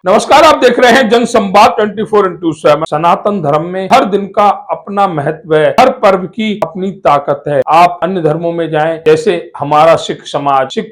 नमस्कार, आप देख रहे हैं जनसंवाद 24x7। सनातन धर्म में हर दिन का अपना महत्व है, हर पर्व की अपनी ताकत है। आप अन्य धर्मों में जाएं, जैसे हमारा सिख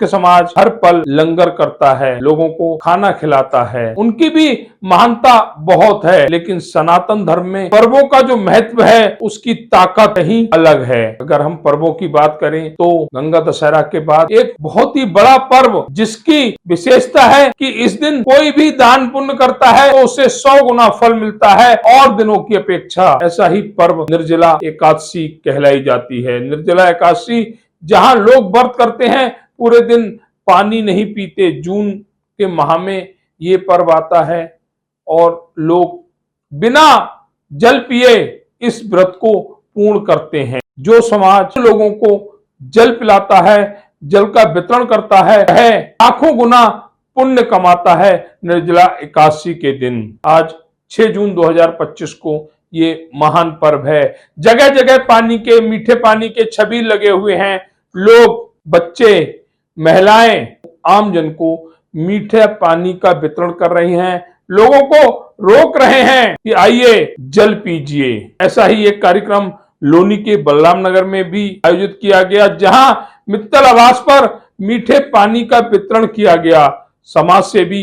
समाज हर पल लंगर करता है, लोगों को खाना खिलाता है, उनकी भी महानता बहुत है। लेकिन सनातन धर्म में पर्वों का जो महत्व है उसकी ताकत ही अलग है। अगर हम पर्वों की बात करें तो गंगा दशहरा के बाद एक बहुत ही बड़ा पर्व जिसकी विशेषता है कि इस दिन कोई भी दान पुण्य करता है तो उसे 100 गुना फल मिलता है और दिनों की अपेक्षा। ऐसा ही पर्व निर्जला एकादशी कहलाई जाती है। निर्जला एकादशी जहां लोग व्रत करते हैं, पूरे दिन पानी नहीं पीते। जून के माह में ये पर्व आता है और लोग बिना जल पिए इस व्रत को पूर्ण करते हैं। जो समाज लोगों को जल पिलाता है, जल का वितरण करता है, वह लाखों गुना पुण्य कमाता है निर्जला एकादशी के दिन। आज 6 जून 2025 को ये महान पर्व है। जगह जगह पानी के, मीठे पानी के छबील लगे हुए हैं। लोग, बच्चे, महिलाएं आम जन को मीठे पानी का वितरण कर रही हैं, लोगों को रोक रहे हैं कि आइए जल पीजिए। ऐसा ही एक कार्यक्रम लोनी के बलराम नगर में भी आयोजित किया गया, जहां मित्तल आवास पर मीठे पानी का वितरण किया गया। समाज सेवी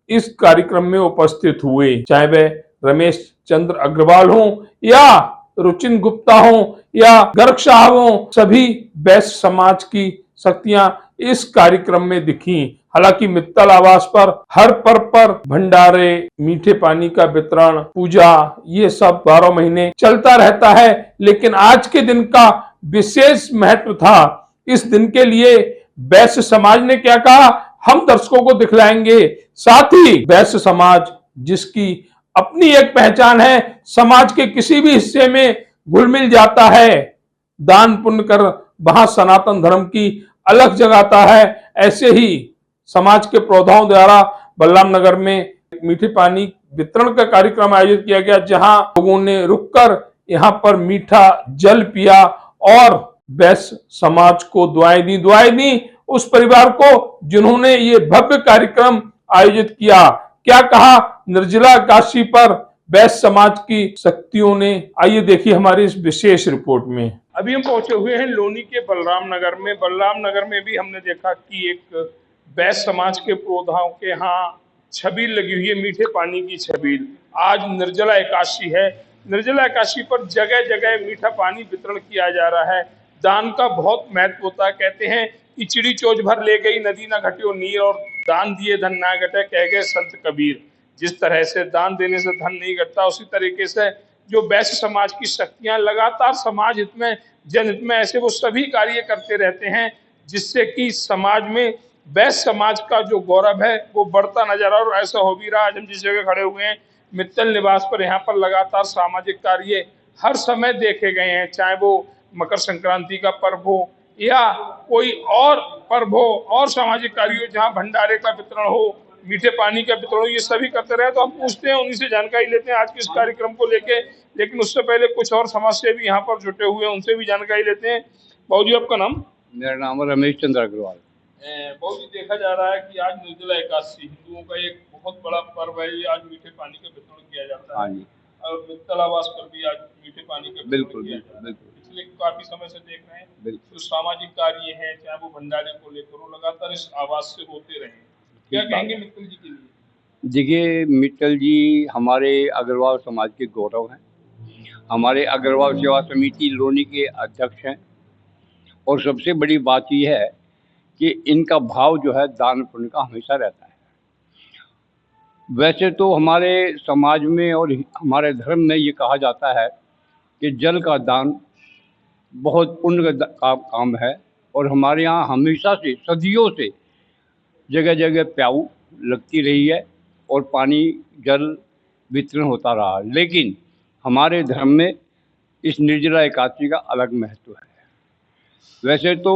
इस कार्यक्रम में उपस्थित हुए, चाहे वह रमेश चंद्र अग्रवाल हो या रुचिन गुप्ता हो या गर्ग साहब हो, सभी वैश्य समाज की शक्तियां इस कार्यक्रम में दिखी। हालांकि मित्तल आवास पर हर पर्व पर भंडारे, मीठे पानी का वितरण, पूजा, ये सब 12 महीने चलता रहता है, लेकिन आज के दिन का विशेष महत्व था। इस दिन के लिए वैश्य समाज ने क्या कहा, हम दर्शकों को दिखलाएंगे। साथ ही वैश्य समाज जिसकी अपनी एक पहचान है, समाज के किसी भी हिस्से में घुल मिल जाता है, दान पुण्य कर वहां सनातन धर्म की अलग जगाता है। ऐसे ही समाज के प्रौधाओं द्वारा बलराम नगर में मीठे पानी वितरण का कार्यक्रम आयोजित किया गया, जहां लोगों ने रुककर यहाँ पर मीठा जल पिया और वैश्य समाज को दुआएं दी उस परिवार को जिन्होंने ये भव्य कार्यक्रम आयोजित किया। क्या कहा निर्जला एकादशी पर वैश्य समाज की शक्तियों ने, आइए देखिए हमारी इस विशेष रिपोर्ट में। अभी हम पहुंचे हुए हैं लोनी के बलराम नगर में। बलराम नगर में भी हमने देखा कि एक वैश्य समाज के प्रौधाओं के यहाँ छबील लगी हुई है, मीठे पानी की छबील। आज निर्जला एकादशी है। निर्जला एकादशी पर जगह जगह मीठा पानी वितरण किया जा रहा है। दान का बहुत महत्व होता है। कहते हैं कि चिड़ी चोंच भर ले गई, नदी ना घटियो नीर, और दान दिए धन ना घटे, कह गए संत कबीर। जिस तरह से दान देने से धन नहीं घटता, उसी तरीके से जो वैश्य समाज की शक्तियां लगातार समाज हित में, जनहित में ऐसे वो सभी कार्य करते रहते हैं, जिससे कि समाज में वैश्य समाज का जो गौरव है वो बढ़ता नजर आ। और ऐसा हो भी रहा। आज हम जिस जगह खड़े हुए हैं मित्तल निवास पर, यहाँ पर लगातार सामाजिक कार्य हर समय देखे गए हैं, चाहे वो मकर संक्रांति का पर्व हो या कोई और पर्व हो और सामाजिक कार्य हो, जहाँ भंडारे का वितरण हो, मीठे पानी का वितरण हो, ये सभी करते रहे। तो हम पूछते हैं, उन्हीं से जानकारी लेते हैं आज के इस कार्यक्रम को लेके। लेकिन उससे पहले कुछ और समाज सेवी यहाँ पर जुटे हुए हैं, उनसे भी जानकारी लेते हैं। बाबू जी, आपका नाम? मेरा नाम है रमेश चंद्र अग्रवाल। बाबू जी, देखा जा रहा है कि आज निर्जला एकादशी हिंदुओं का एक बहुत बड़ा पर्व है। आज मीठे पानी का वितरण किया जाता है। हाँ जी, और मित्तल आवास पर भी आज मीठे पानी का वितरण किया जाता है। पिछले काफी समय से देख रहे हैं जो सामाजिक कार्य है, चाहे वो भंडारे को लेकर, वो लगातार इस आवास से होते रहे। क्या कहेंगे मित्तल जी के लिए? देखिए, मित्तल जी हमारे अग्रवाल समाज के गौरव हैं। हमारे अग्रवाल सेवा समिति लोनी के अध्यक्ष हैं। और सबसे बड़ी बात यह है कि इनका भाव जो है दान पुण्य का हमेशा रहता है। वैसे तो हमारे समाज में और हमारे धर्म में ये कहा जाता है कि जल का दान बहुत पुण्य का काम है। और हमारे यहाँ हमेशा से, सदियों से जगह जगह प्याऊ लगती रही है और पानी जल वितरण होता रहा। लेकिन हमारे धर्म में इस निर्जला एकादशी का अलग महत्व है। वैसे तो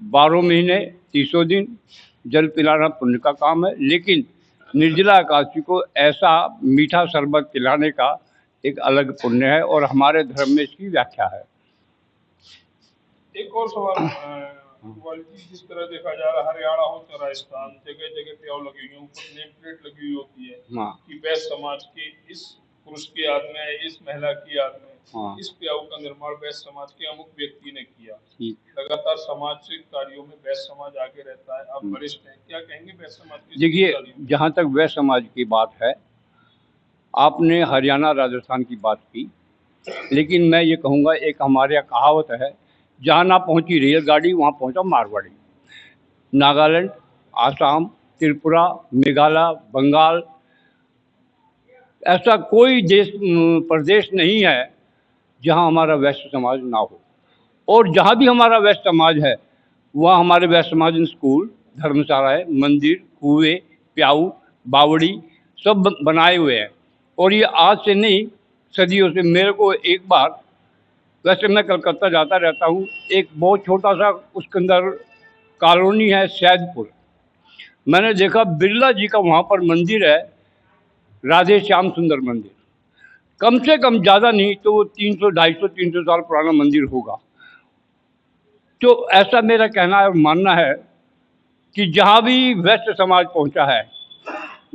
12 महीने 30 दिन जल पिलाना पुण्य का काम है, लेकिन निर्जला एकादशी को ऐसा मीठा शरबत पिलाने का एक अलग पुण्य है और हमारे धर्म में इसकी व्याख्या है। एक और सवाल, अग्रवाल जी, जिस तरह देखा जा रहा है हरियाणा हो चाहे राजस्थान, जगह जगह प्याऊ लगी हुई है, ऊपर नेम प्लेट लगी हुई होती है हाँ कि वैश्य समाज के इस पुरुष की याद में, इस महिला की याद में हाँ इस प्याऊ का निर्माण वैश्य समाज के अमुक व्यक्ति ने किया। ठीक। लगातार सामाजिक कार्यों में वैश्य समाज आगे रहता है। आप वरिष्ठ हैं, क्या कहेंगे वैश्य समाज की देखिए, जिम्मेदारियों में? जहाँ तक वैश्य समाज की बात है, आपने हरियाणा राजस्थान की बात की, लेकिन मैं ये कहूँगा, एक हमारे यहाँ कहावत है, जहाँ ना पहुँची रेलगाड़ी वहाँ पहुँचा मारवाड़ी। नागालैंड, आसाम, त्रिपुरा, मेघालय, बंगाल, ऐसा कोई प्रदेश नहीं है जहाँ हमारा वैश्य समाज ना हो। और जहाँ भी हमारा वैश्य समाज है, वहाँ हमारे वैश्य समाज स्कूल, धर्मशालाएँ, मंदिर, कुएँ, प्याऊ, बावड़ी सब बनाए हुए हैं। और ये आज से नहीं, सदियों से। मेरे को एक बार, वैसे मैं कलकत्ता जाता रहता हूँ, एक बहुत छोटा सा उसके अंदर कॉलोनी है सैदपुर, मैंने देखा बिरला जी का वहाँ पर मंदिर है, राधे श्याम सुंदर मंदिर। कम से कम ज़्यादा नहीं तो वो 300, 250, 300 साल पुराना मंदिर होगा। तो ऐसा मेरा कहना है और मानना है कि जहाँ भी वैश्य समाज पहुँचा है,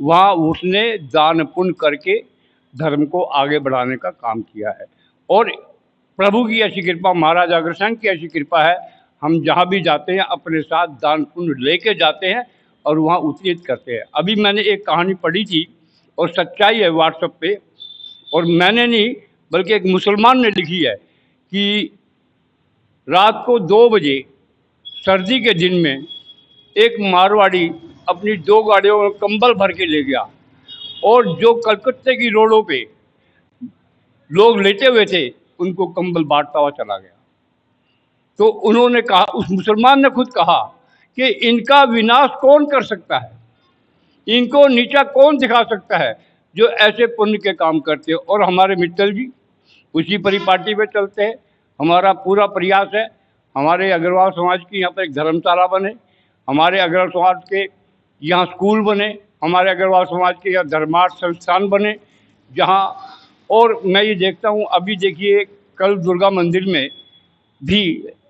वहाँ उसने दान पुण्य करके धर्म को आगे बढ़ाने का काम किया है। और प्रभु की ऐसी कृपा, महाराज अग्रसेन की ऐसी कृपा है, हम जहाँ भी जाते हैं अपने साथ दान पुण्य लेके जाते हैं और वहाँ उत्तीत करते हैं। अभी मैंने एक कहानी पढ़ी थी और सच्चाई है व्हाट्सएप पे, और मैंने नहीं बल्कि एक मुसलमान ने लिखी है कि रात को 2 बजे सर्दी के दिन में एक मारवाड़ी अपनी 2 गाड़ियों में कंबल भर के ले गया, और जो कलकत्ते की रोडों पे लोग लेटे हुए थे उनको कंबल बांटता हुआ चला गया। तो उन्होंने कहा, उस मुसलमान ने खुद कहा कि इनका विनाश कौन कर सकता है, इनको नीचा कौन दिखा सकता है जो ऐसे पुण्य के काम करते हैं। और हमारे मित्तल जी उसी परिपाटी में चलते हैं। हमारा पूरा प्रयास है, हमारे अग्रवाल समाज की यहाँ पर एक धर्मशाला बने, हमारे अग्रवाल समाज के यहाँ स्कूल बने, हमारे अग्रवाल समाज के यहाँ धर्मार्थ संस्थान बने जहाँ। और मैं ये देखता हूँ, अभी देखिए कल दुर्गा मंदिर में भी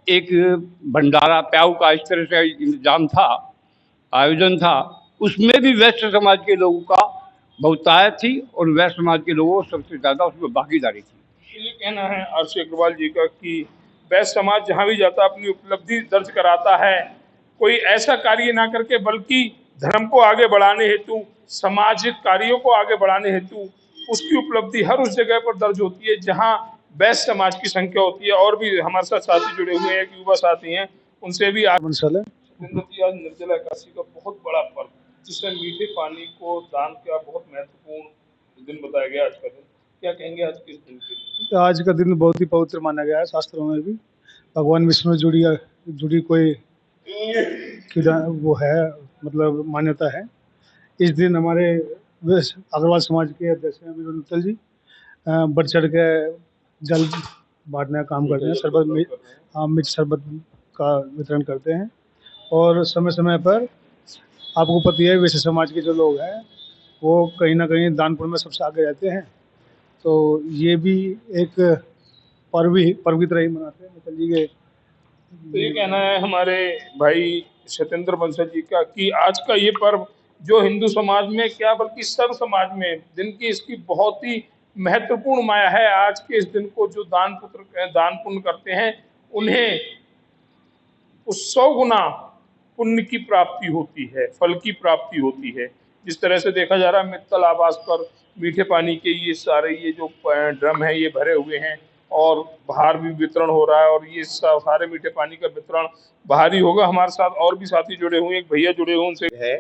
एक भंडारा प्याऊ का इस तरह से इंतजाम था, आयोजन था, उसमें भी वैश्य समाज के लोगों का बहुतायत थी और वैश्य समाज के लोगों को सबसे ज़्यादा उसमें भागीदारी थी। ये कहना है आरसी अग्रवाल जी का कि वैश्य समाज जहाँ भी जाता अपनी उपलब्धि दर्ज कराता है, कोई ऐसा कार्य ना करके बल्कि धर्म को आगे बढ़ाने हेतु, सामाजिक कार्यों को आगे बढ़ाने हेतु उसकी उपलब्धि हर उस जगह पर दर्ज होती है जहाँ वैश्य समाज की संख्या होती है। और भी हमारे साथ साथी जुड़े हुए हैं, एक युवा साथी हैं, उनसे भी आज निर्जला एकादशी का बहुत बड़ा पर्व, जिसमें मीठे पानी को दान का बहुत महत्वपूर्ण दिन बताया गया आज का दिन, क्या कहेंगे आज के इस दिन के लिए? आज का दिन बहुत ही पवित्र माना गया है शास्त्रों में भी। भगवान विष्णु जुड़ी कोई वो है, मतलब मान्यता है। इस दिन हमारे अग्रवाल समाज के अध्यक्ष हैं विनोद मित्तल जी बढ़ चढ़ के जल बांटने का काम करते हैं, मिर्च शरबत का वितरण करते हैं। और समय समय पर आपको पता है वैश्य समाज के जो लोग हैं वो कहीं ना कहीं दान पुण्य में सबसे आगे रहते हैं। तो ये भी एक पर्व की तरह ही मनाते हैं मित्तल जी के। तो ये कहना है हमारे भाई सत्येंद्र बंसल जी का कि आज का ये पर्व जो हिंदू समाज में क्या बल्कि सर्व समाज में दिन की इसकी बहुत ही महत्वपूर्ण माया है। आज के इस दिन को जो दान पुण्य करते हैं उन्हें उस 100 गुना पुण्य की प्राप्ति होती है, फल की प्राप्ति होती है। जिस तरह से देखा जा रहा है मित्तल आवास पर मीठे पानी के ये जो ड्रम है ये भरे हुए हैं और बाहर भी वितरण हो रहा है, और ये सारे मीठे पानी का वितरण बाहर ही होगा। हमारे साथ और भी साथी जुड़े हुए, एक भैया जुड़े हुए, उनसे है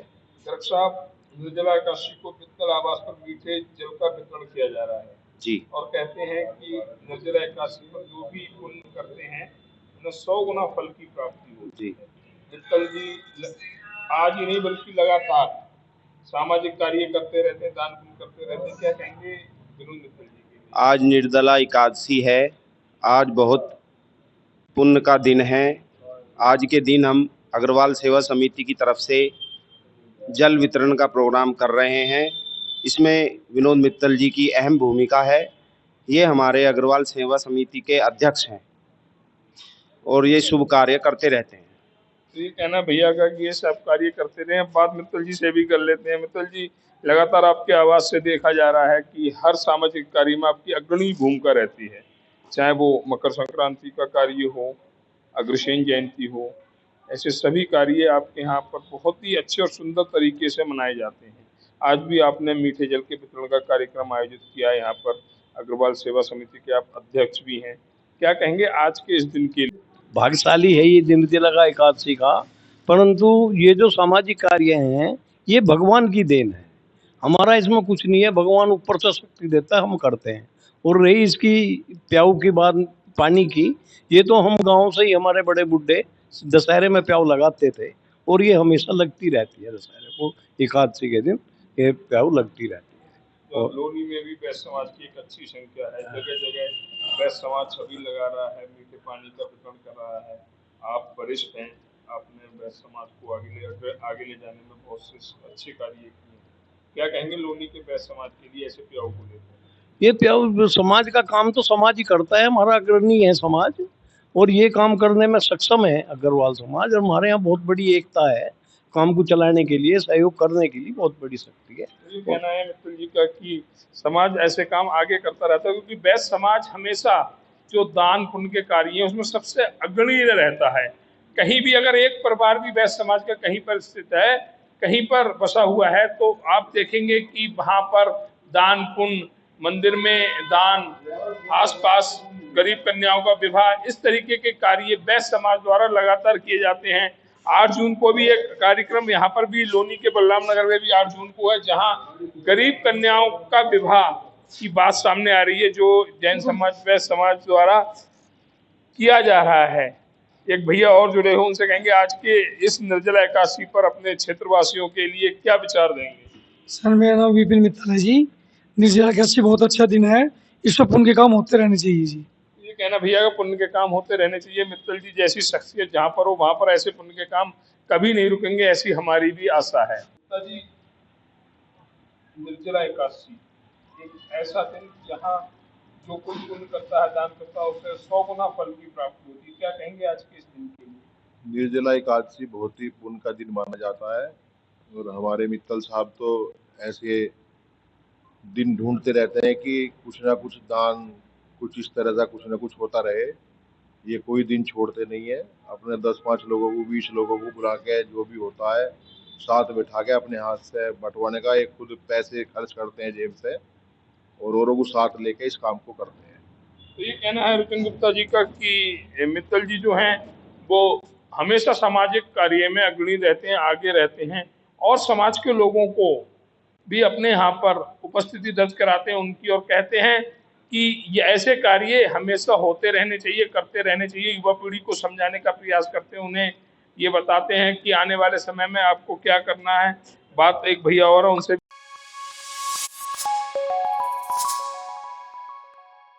गर्ग साहब, निर्जला एकादशी को मित्तल आवास पर मीठे जल का वितरण किया जा रहा है जी, और कहते हैं कि निर्जला एकादशी पर जो भी पुण्य करते हैं उन्हें 100 गुना फल की प्राप्ति होती है। मित्तल जी आज ही नहीं बल्कि लगातार सामाजिक कार्य करते रहते हैं, दान पुण्य करते रहते हैं, क्या कहेंगे विनोद मित्तल जी के लिए? आज निर्जला एकादशी है, आज बहुत पुण्य का दिन है। आज के दिन हम अग्रवाल सेवा समिति की तरफ से जल वितरण का प्रोग्राम कर रहे हैं। इसमें विनोद मित्तल जी की अहम भूमिका है। ये हमारे अग्रवाल सेवा समिति के अध्यक्ष हैं और ये शुभ कार्य करते रहते हैं। तो ये कहना भैया का कि ये सब कार्य करते रहे। अब बात मित्तल जी से भी कर लेते हैं। मित्तल जी, लगातार आपके आवाज से देखा जा रहा है कि हर सामाजिक कार्य में आपकी अग्रणी भूमिका रहती है, चाहे वो मकर संक्रांति का कार्य हो, अग्रसेन जयंती हो, ऐसे सभी कार्य आपके यहाँ पर बहुत ही अच्छे और सुंदर तरीके से मनाए जाते हैं। आज भी आपने मीठे जल के वितरण का कार्यक्रम आयोजित किया है। यहाँ पर अग्रवाल सेवा समिति के आप अध्यक्ष भी हैं। क्या कहेंगे आज के इस दिन के लिए? भाग्यशाली है ये निर्जला का एकादशी का, परंतु ये जो सामाजिक कार्य हैं ये भगवान की देन है, हमारा इसमें कुछ नहीं है। भगवान ऊपर से शक्ति देता है, हम करते हैं। और रही इसकी प्याऊ की बात, पानी की, ये तो हम गांव से ही हमारे बड़े बुड्ढे दशहरे में प्याऊ लगाते थे और ये हमेशा लगती रहती है। दशहरे को एकादशी के दिन ये प्याऊ लगती रहती है। तो लोनी में भी वैश्य समाज की एक अच्छी संख्या है, जगह जगह वैश्य समाज छवि लगा रहा है, मीठे पानी का वितरण कर रहा है। आप वरिष्ठ हैं, आपने वैश्य समाज को आगे ले जाने में बहुत से अच्छे कार्य किए हैं। क्या कहेंगे लोनी के वैश्य समाज के लिए ऐसे प्याऊ को लेकर? ये प्याऊ समाज का काम तो समाज ही करता है, हमारा अग्रणी है समाज, और ये काम करने में सक्षम है अग्रवाल समाज। और हमारे यहाँ बहुत बड़ी एकता है, काम को चलाने के लिए, सहयोग करने के लिए बहुत बड़ी शक्ति है। तो ये कहना है मित्तल जी का कि समाज ऐसे काम आगे करता रहता है, क्योंकि वैश्य समाज हमेशा जो दान पुण्य के कार्य हैं उसमें सबसे अग्रणी रहता है। कहीं भी अगर एक परिवार भी वैश्य समाज का कहीं पर स्थित है, कहीं पर बसा हुआ है, तो आप देखेंगे कि वहां पर दान पुण्य, मंदिर में दान, आसपास गरीब कन्याओं का विवाह, इस तरीके के कार्य वैश्य समाज द्वारा लगातार किए जाते हैं। 8 जून को भी एक कार्यक्रम यहाँ पर भी लोनी के बलराम नगर में भी 8 जून को है, जहाँ गरीब कन्याओं का विवाह की बात सामने आ रही है, जो जैन समाज वैश्य समाज द्वारा किया जा रहा है। एक भैया और जुड़े हो, उनसे कहेंगे आज के इस निर्जला एकादशी पर अपने क्षेत्रवासियों के लिए क्या विचार देंगे? सर, मेरा नाम विपिन मित्तल है जी। निर्जला एकादशी बहुत अच्छा दिन है, इस पर पुण्य के काम होते रहने चाहिए जी। ये कहना भैया का पुण्य के काम होते रहने चाहिए। मित्तल जी जैसी शख्सियत जहाँ पर हो वहां पर ऐसे पुण्य के काम कभी नहीं रुकेंगे, ऐसी हमारी भी आशा है। मित्तल जी, निर्जला एकादशी एक ऐसा दिन जहाँ जो कोई पुण्य करता है, दान करता है, उसे 100 गुना फल की प्राप्ति होती है। क्या कहेंगे आज के इस दिन के लिए? निर्जला एकादशी बहुत ही पुण्य का दिन माना जाता है और हमारे मित्तल साहब तो ऐसे दिन ढूंढते रहते हैं कि कुछ ना कुछ दान, कुछ इस तरह का कुछ ना कुछ होता रहे। ये कोई दिन छोड़ते नहीं है, अपने 10-5 लोगों को, 20 लोगों को बुला के जो भी होता है साथ बैठा के अपने हाथ से बंटवाने का, एक खुद पैसे खर्च करते हैं जेब से और औरों को साथ लेके इस काम को करते हैं। तो ये कहना है रुपिन गुप्ता जी का कि मित्तल जी जो हैं वो हमेशा सामाजिक कार्य में अग्रणी रहते हैं, आगे रहते हैं और समाज के लोगों को भी अपने यहाँ पर उपस्थिति दर्ज कराते हैं उनकी, और कहते हैं कि ये ऐसे कार्य हमेशा होते रहने चाहिए, करते रहने चाहिए। युवा पीढ़ी को समझाने का प्रयास करते हैं, उन्हें ये बताते हैं कि आने वाले समय में आपको क्या करना है। बात एक भैया और है, उनसे